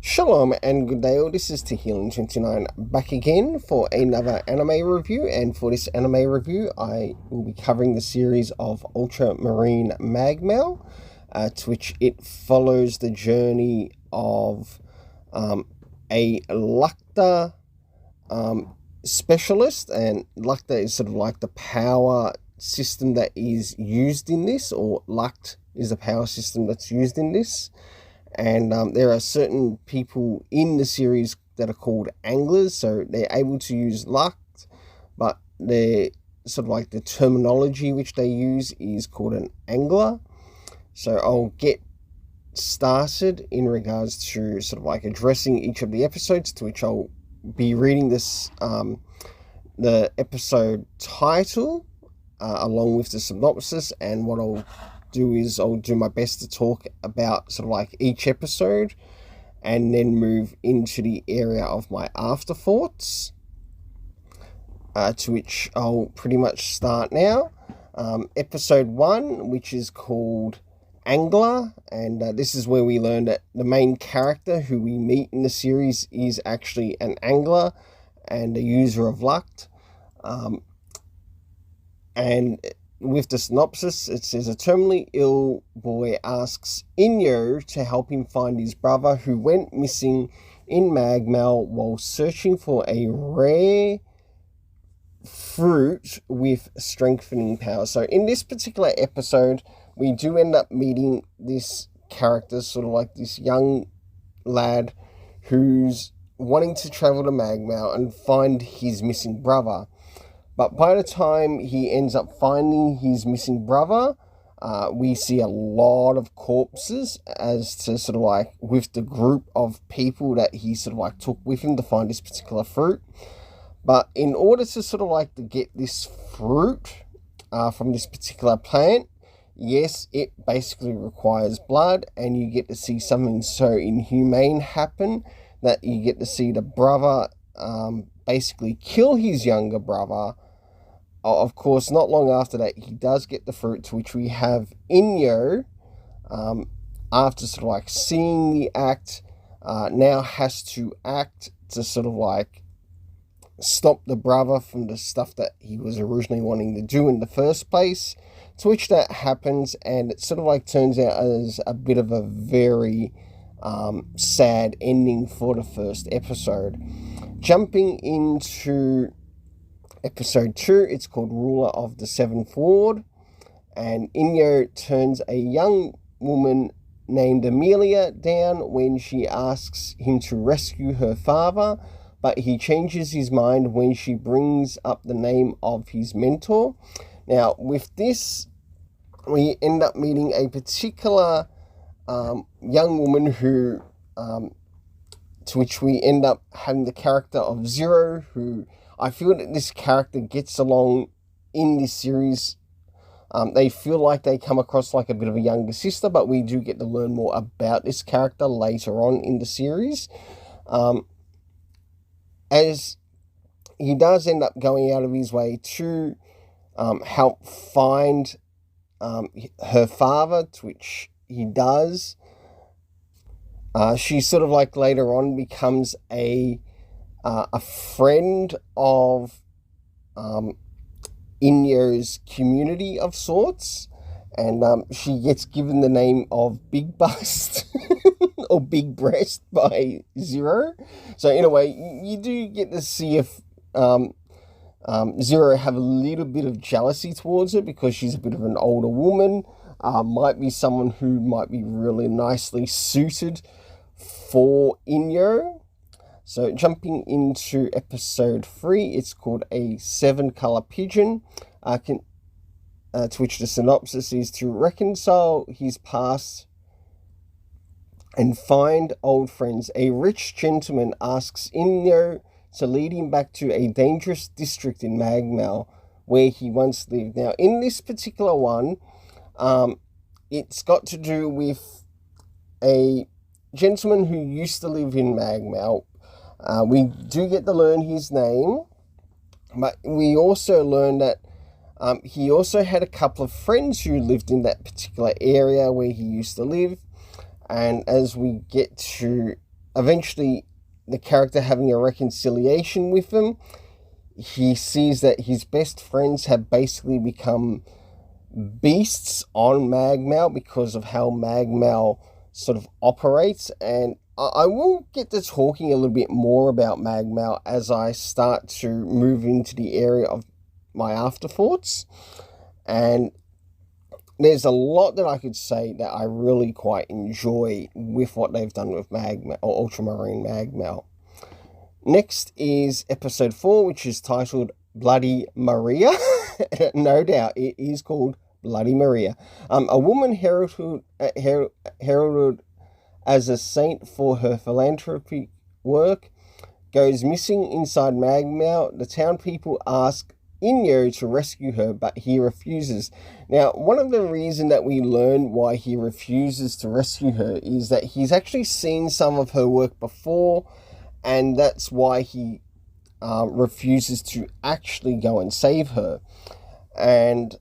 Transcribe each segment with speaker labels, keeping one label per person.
Speaker 1: Shalom and good day all, this is Tehilin29 back again for another anime review, and for this anime review I will be covering the series of Ultramarine Magmell, to which it follows the journey of a Lacta specialist, and Lacta is sort of like the power system that is used in this, or Luct is the power system that's used in this. And there are certain people in the series that are called anglers, so they're able to use Luct, but they're sort of like the terminology which they use is called an angler. So I'll get started in regards to sort of like addressing each of the episodes, to which I'll be reading this the episode title along with the synopsis, and what I'll do is I'll do my best to talk about sort of like each episode and then move into the area of my afterthoughts, to which I'll pretty much start now. Episode 1, which is called Angler, and this is where we learn that the main character who we meet in the series is actually an angler and a user of Luct. And with the synopsis, it says, a terminally ill boy asks Inyo to help him find his brother who went missing in Magmell while searching for a rare fruit with strengthening power. So in this particular episode, we do end up meeting this character, sort of like this young lad who's wanting to travel to Magmell and find his missing brother. But by the time he ends up finding his missing brother, we see a lot of corpses as to sort of like with the group of people that he sort of like took with him to find this particular fruit. But in order to sort of like to get this fruit from this particular plant, yes, it basically requires blood, and you get to see something so inhumane happen that you get to see the brother basically kill his younger brother. Of course, not long after that, he does get the fruit, to which we have Inyo, after sort of like seeing the act, now has to act to sort of like stop the brother from the stuff that he was originally wanting to do in the first place, to which that happens, and it sort of like turns out as a bit of a very sad ending for the first episode. Jumping into Episode 2, it's called Ruler of the Seventh Ward, and Inyo turns a young woman named Amelia down when she asks him to rescue her father, but he changes his mind when she brings up the name of his mentor. Now, with this, we end up meeting a particular young woman who, to which we end up having the character of Zero, who I feel that this character gets along in this series. They feel like they come across like a bit of a younger sister, but we do get to learn more about this character later on in the series. As he does end up going out of his way to help find her father, to which he does. She sort of like later on becomes a friend of Inyo's community of sorts, and she gets given the name of Big Bust or Big Breast by Zero. So in a way, you do get to see if Zero have a little bit of jealousy towards her because she's a bit of an older woman, might be someone who might be really nicely suited for Inyo. So jumping into episode 3, it's called A 7-Color Pigeon, to which the synopsis is to reconcile his past and find old friends. A rich gentleman asks Inyo to lead him back to a dangerous district in Magmell where he once lived. Now, in this particular one, it's got to do with a gentleman who used to live in Magmell. We do get to learn his name, but we also learn that he also had a couple of friends who lived in that particular area where he used to live, And as we get to eventually the character having a reconciliation with them, he sees that his best friends have basically become beasts on Magmell because of how Magmell sort of operates. And I will get to talking a little bit more about Magmell as I start to move into the area of my afterthoughts. And there's a lot that I could say that I really quite enjoy with what they've done with Magmell, or Ultramarine Magmell. Next is episode 4, which is titled Bloody Maria. No doubt, it is called Bloody Maria. A woman heralded as a saint for her philanthropy work goes missing inside Magmell. The town people ask Inyo to rescue her, but he refuses. Now, one of the reasons that we learn why he refuses to rescue her is that he's actually seen some of her work before, and that's why he refuses to actually go and save her. And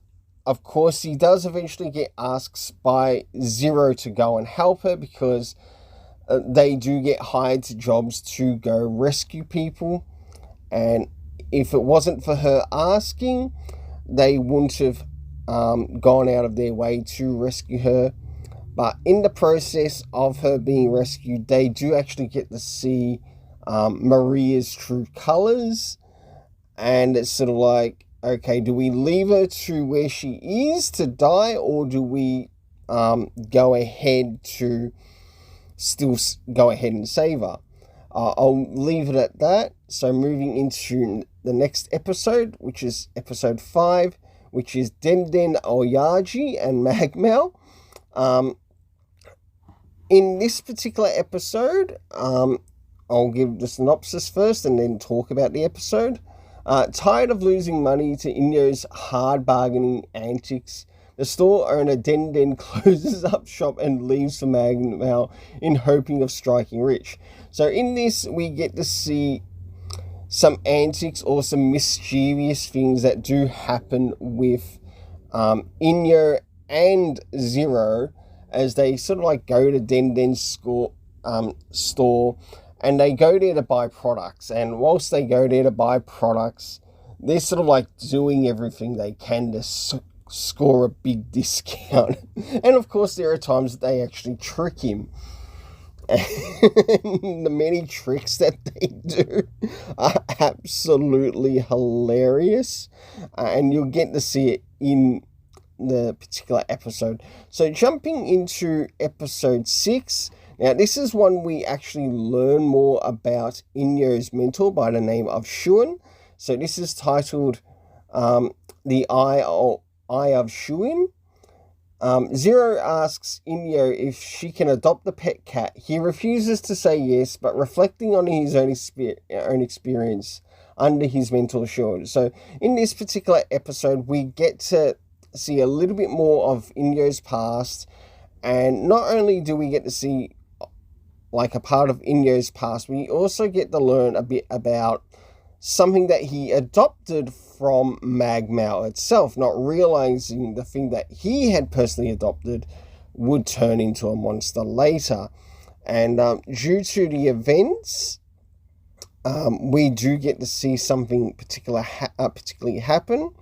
Speaker 1: of course, he does eventually get asked by Zero to go and help her, because they do get hired to jobs to go rescue people. And if it wasn't for her asking, they wouldn't have gone out of their way to rescue her. But in the process of her being rescued, they do actually get to see Maria's true colors. And it's sort of like, okay, do we leave her to where she is to die, or do we go ahead to still go ahead and save her? I'll leave it at that. So moving into the next episode, which is episode 5, which is Denden Oyaji and Magmell. In this particular episode, I'll give the synopsis first and then talk about the episode. Tired of losing money to Inyo's hard bargaining antics, the store owner Denden closes up shop and leaves for Magmell in hoping of striking rich. So in this, we get to see some antics or some mischievous things that do happen with Inyo and Zero as they sort of like go to Denden's store, and they go there to buy products. And whilst they go there to buy products, they're sort of like doing everything they can to score a big discount. And of course, there are times that they actually trick him. And the many tricks that they do are absolutely hilarious. And you'll get to see it in the particular episode. So jumping into episode 6, now this is one we actually learn more about Inyo's mentor by the name of Shuin. So this is titled The Eye of Shuin. Zero asks Inyo if she can adopt the pet cat. He refuses to say yes, but reflecting on his own experience under his mentor Shuin. So in this particular episode, we get to see a little bit more of Inyo's past, and not only do we get to see like a part of Inyo's past, we also get to learn a bit about something that he adopted from Magmell itself, not realizing the thing that he had personally adopted would turn into a monster later. And due to the events, we do get to see something particularly happen.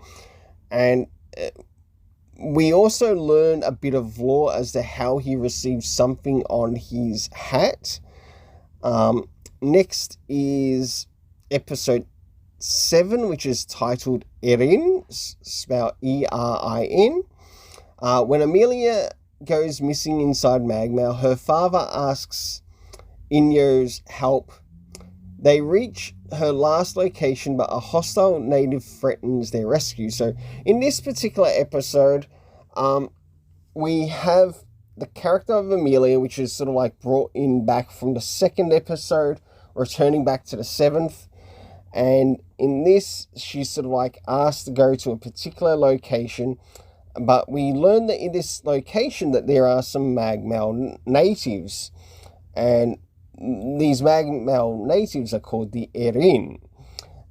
Speaker 1: And we also learn a bit of lore as to how he received something on his hat. Next is episode 7, which is titled Erin, spelled E-R-I-N. When Amelia goes missing inside Magmell, her father asks Inyo's help. They reach her last location, but a hostile native threatens their rescue. So in this particular episode, we have the character of Amelia, which is sort of like brought in back from the 2nd episode, returning back to the 7th. And in this, she's sort of like asked to go to a particular location. But we learn that in this location that there are some Magmell natives. And these Magmell natives are called the Erin.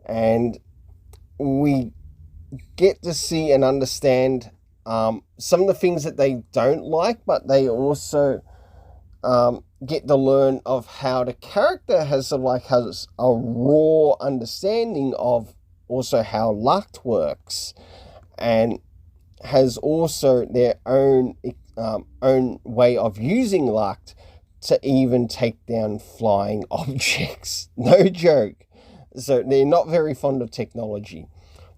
Speaker 1: And we get to see and understand some of the things that they don't like, but they also get to learn of how the character has has a raw understanding of also how luck works, and has also their own way of using luck to even take down flying objects. No joke. So they're not very fond of technology,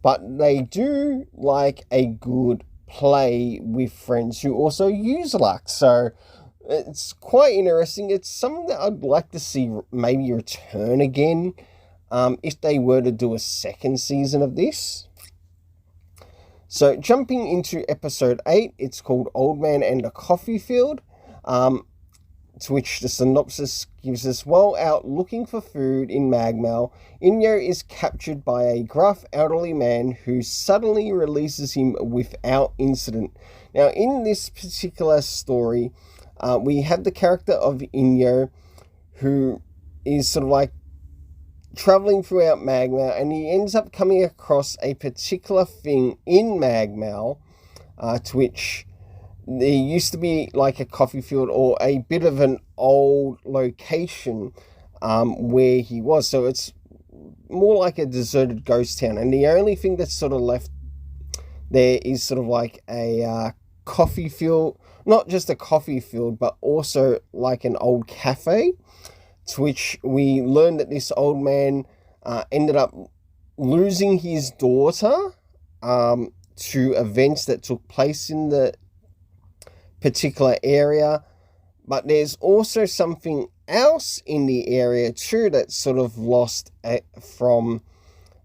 Speaker 1: but they do like a good play with friends who also use luck. So it's quite interesting. It's something that I'd like to see maybe return again, if they were to do a second season of this. So jumping into episode 8, it's called Old Man and the Coffee Field, to which the synopsis gives us, while out looking for food in Magmell, Inyo is captured by a gruff elderly man who suddenly releases him without incident. Now, in this particular story, we have the character of Inyo, who is sort of like traveling throughout Magmell, and he ends up coming across a particular thing in Magmell, to which there used to be like a coffee field or a bit of an old location where he was. So it's more like a deserted ghost town, and the only thing that's sort of left there is sort of like a coffee field, not just a coffee field, but also like an old cafe, to which we learned that this old man ended up losing his daughter to events that took place in the particular area. But there's also something else in the area too that's sort of lost from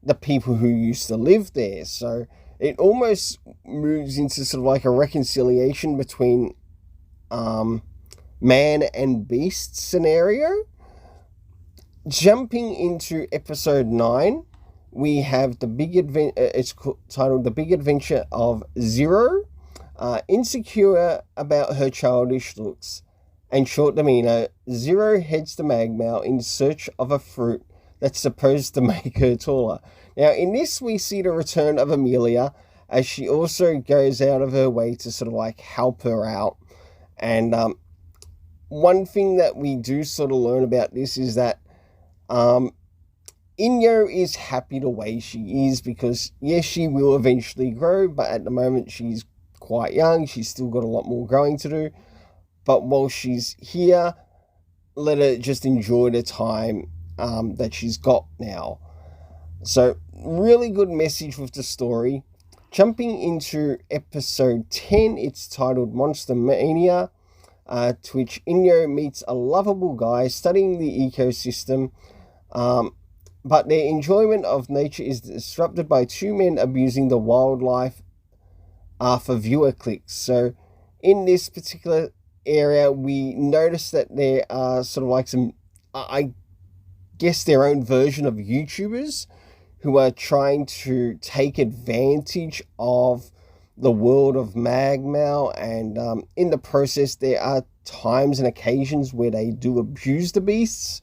Speaker 1: the people who used to live there. So it almost moves into sort of like a reconciliation between man and beast scenario. Jumping into episode 9, we have the big it's titled The Big Adventure of Zero. Insecure about her childish looks and short demeanor, Zero heads to Magmell in search of a fruit that's supposed to make her taller. Now, in this, we see the return of Amelia, as she also goes out of her way to sort of like help her out. And one thing that we do sort of learn about this is that Inyo is happy the way she is, because yes, she will eventually grow, but at the moment she's quite young. She's still got a lot more growing to do. But while she's here, let her just enjoy the time that she's got now. So really good message with the story. Jumping into episode 10, it's titled Monster Mania, to which Inyo meets a lovable guy studying the ecosystem, but their enjoyment of nature is disrupted by two men abusing the wildlife for viewer clicks. So in this particular area, we notice that there are sort of like some, I guess, their own version of YouTubers who are trying to take advantage of the world of Magmell, and in the process there are times and occasions where they do abuse the beasts,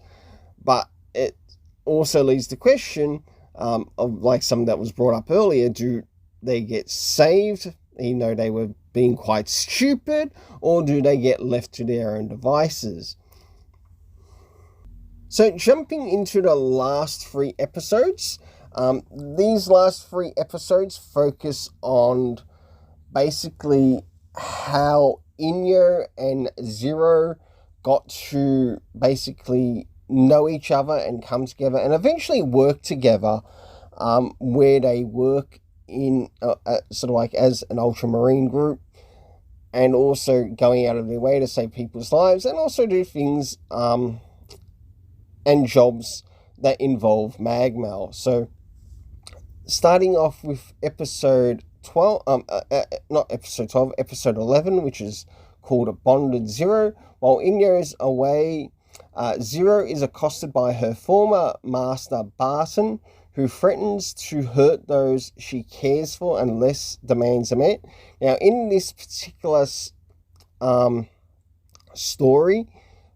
Speaker 1: but it also leads to question of like something that was brought up earlier: do they get saved even though they were being quite stupid, or do they get left to their own devices? So jumping into the last 3 episodes, these last 3 episodes focus on basically how Inyo and Zero got to basically know each other and come together and eventually work together, where they work in sort of like as an Ultramarine group, and also going out of their way to save people's lives, and also do things and jobs that involve Magmell. So starting off with episode 12, not episode 12, episode 11, which is called Bonded Zero. While Inyo is away, Zero is accosted by her former master, Barton, who threatens to hurt those she cares for unless demands are met. Now, in this particular story,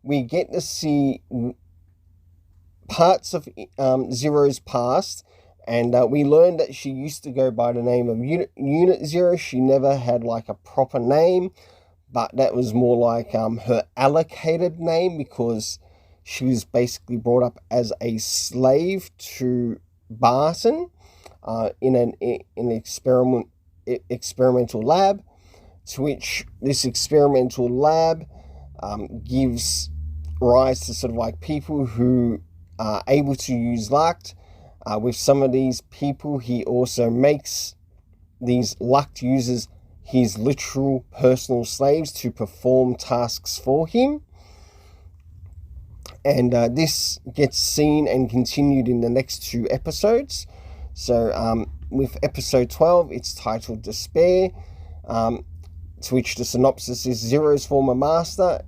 Speaker 1: we get to see parts of Zero's past, and we learned that she used to go by the name of Unit Zero. She never had like a proper name, but that was more like her allocated name, because she was basically brought up as a slave to Barton in an experimental lab, to which this experimental lab gives rise to sort of like people who are able to use luck. With some of these people, he also makes these luck users his literal personal slaves to perform tasks for him. And this gets seen and continued in the next 2 episodes. So with episode 12, it's titled Despair, to which the synopsis is Zero's former master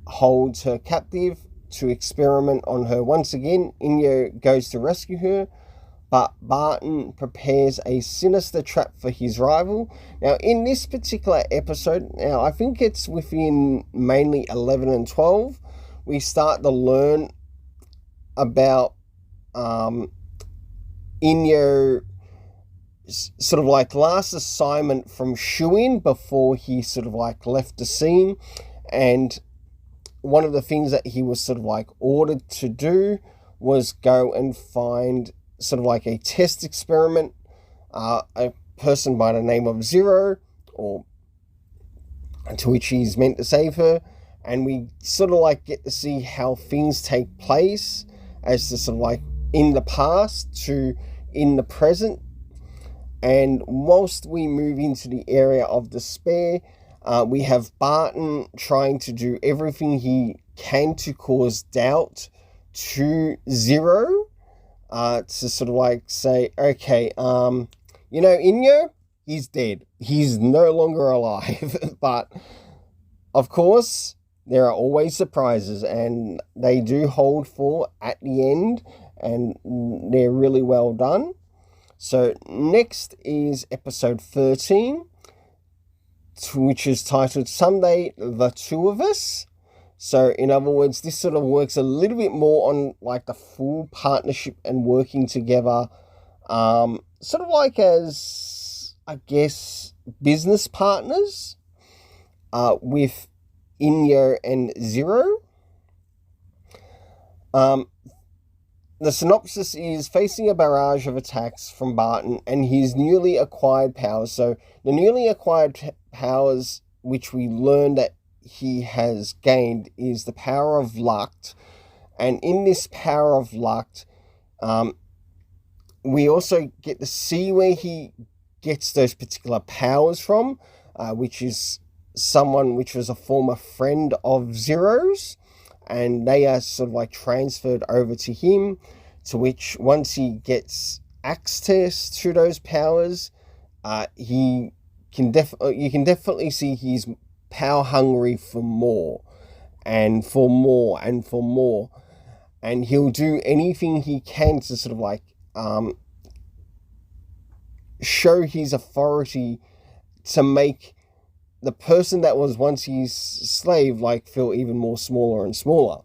Speaker 1: holds her captive to experiment on her once again. Inyo goes to rescue her, but Barton prepares a sinister trap for his rival. Now, in this particular episode, now I think it's within mainly 11 and 12, we start to learn about Inyo sort of like last assignment from Shuin before he sort of like left the scene. And one of the things that he was sort of like ordered to do was go and find sort of like a test experiment, a person by the name of Zero, or to which he's meant to save her. And we sort of like get to see how things take place as to sort of like in the past to in the present. And whilst we move into the area of despair, we have Barton trying to do everything he can to cause doubt to Zero, to sort of like say, okay, Inyo, he's dead. He's no longer alive. But of course, there are always surprises, and they do hold for at the end, and they're really well done. So next is episode 13, which is titled Someday the Two of Us. So in other words, this sort of works a little bit more on like the full partnership and working together, sort of like as, I guess, business partners, with Inyo and Zero. The synopsis is facing a barrage of attacks from Barton and his newly acquired powers. So the newly acquired powers, which we learn that he has gained, is the power of luck. And in this power of luck, we also get to see where he gets those particular powers from, which is someone which was a former friend of Zero's, and they are sort of like transferred over to him, to which once he gets access to those powers, you can definitely see he's power hungry for more and for more and for more, and he'll do anything he can to sort of like show his authority to make the person that was once his slave like feel even more smaller and smaller.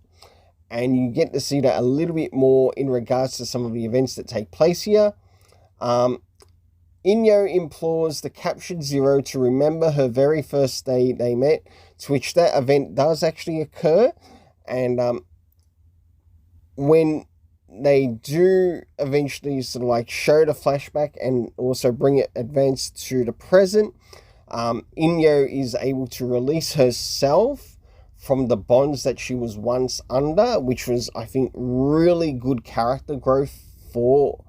Speaker 1: And you get to see that a little bit more in regards to some of the events that take place here. Inyo implores the captured Zero to remember her very first day they met, to which that event does actually occur. And when they do eventually sort of like show the flashback and also bring it advanced to the present, Inyo is able to release herself from the bonds that she was once under, which was, I think, really good character growth for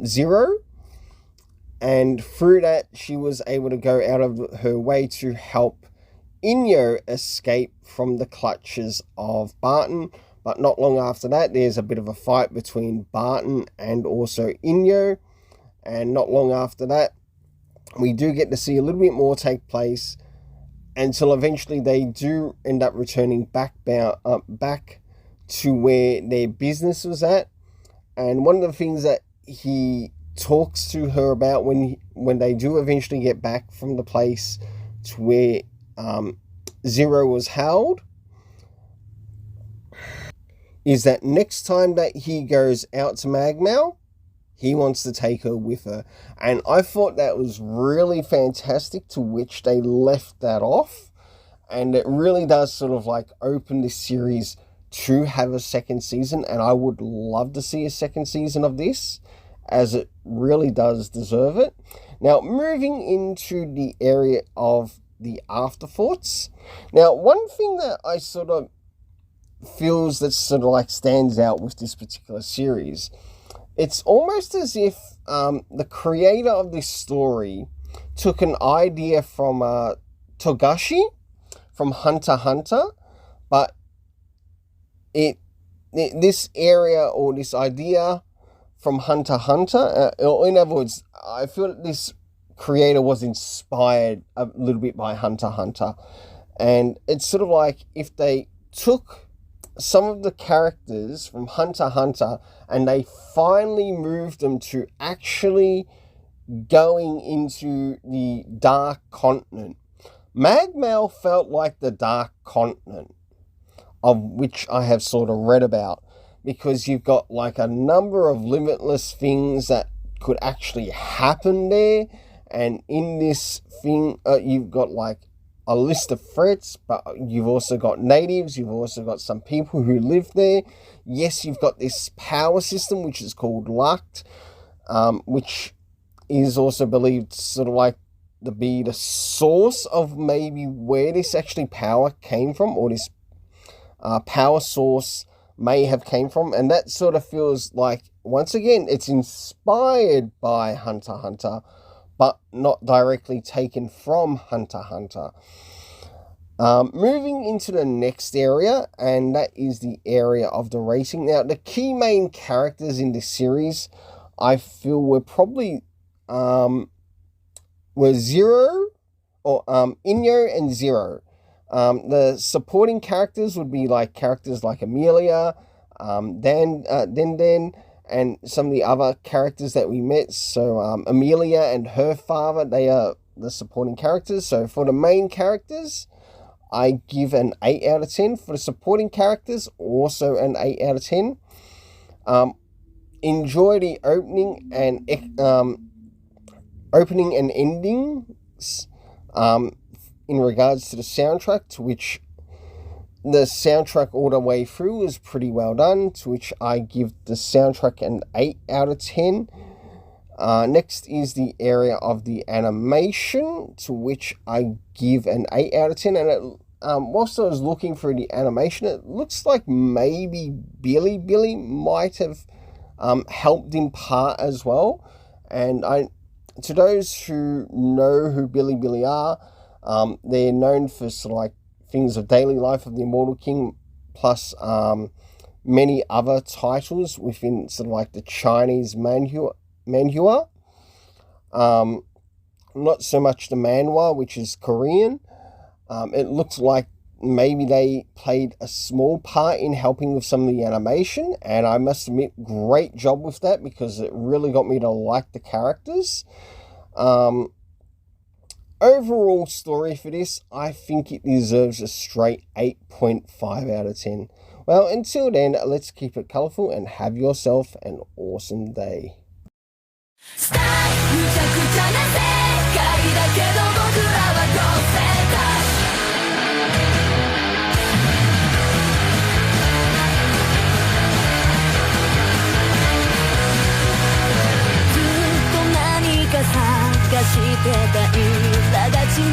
Speaker 1: Zero. And through that, she was able to go out of her way to help Inyo escape from the clutches of Barton. But not long after that, there's a bit of a fight between Barton and also Inyo. And not long after that, we do get to see a little bit more take place, until eventually they do end up returning back to where their business was at. And one of the things that he talks to her about when they do eventually get back from the place to where Zero was held, is that next time that he goes out to Magmell, he wants to take her with her. And I thought that was really fantastic, to which they left that off. And it really does sort of like open this series to have a second season. And I would love to see a second season of this, as it really does deserve it. Now, moving into the area of the afterthoughts. Now, one thing that I sort of feels that sort of like stands out with this particular series, it's almost as if the creator of this story took an idea from Togashi from Hunter x Hunter, but this area or this idea from Hunter x Hunter, or in other words, I feel that this creator was inspired a little bit by Hunter x Hunter. And it's sort of like if they took some of the characters from Hunter x Hunter and they finally moved them to actually going into the Dark Continent. Magmell felt like the Dark Continent, of which I have sort of read about, because you've got like a number of limitless things that could actually happen there. And in this thing, you've got like a list of threats, but you've also got natives, you've also got some people who live there. Yes, you've got this power system, which is called Lucht, which is also believed sort of like to be the source of maybe where this actually power came from, or this power source may have came from. And that sort of feels like, once again, it's inspired by Hunter x Hunter, but not directly taken from Hunter x Hunter. Moving into the next area, and that is the area of the racing. Now, the key main characters in this series, I feel, were probably were Zero, or Inyo and Zero. The supporting characters would be like characters like Amelia, Den, and some of the other characters that we met. So Amelia and her father, they are the supporting characters. So for the main characters, I give an 8 out of 10. For the supporting characters, also an 8 out of 10. Enjoy the opening and endings in regards to the soundtrack, to which the soundtrack all the way through is pretty well done, to which I give the soundtrack an 8 out of 10. Next is the area of the animation, to which I give an 8 out of 10. And whilst I was looking through the animation, it looks like maybe Billy might have helped in part as well. And to those who know who Billy are, they're known for sort of like things of daily life of the Immortal King, plus many other titles within sort of like the Chinese manhua. Not so much the manhwa, which is Korean. It looks like maybe they played a small part in helping with some of the animation, and I must admit, great job with that, because it really got me to like the characters. Overall story for this, I think it deserves a straight 8.5 out of 10. Well, until then, let's keep it colourful and have yourself an awesome day.
Speaker 2: 心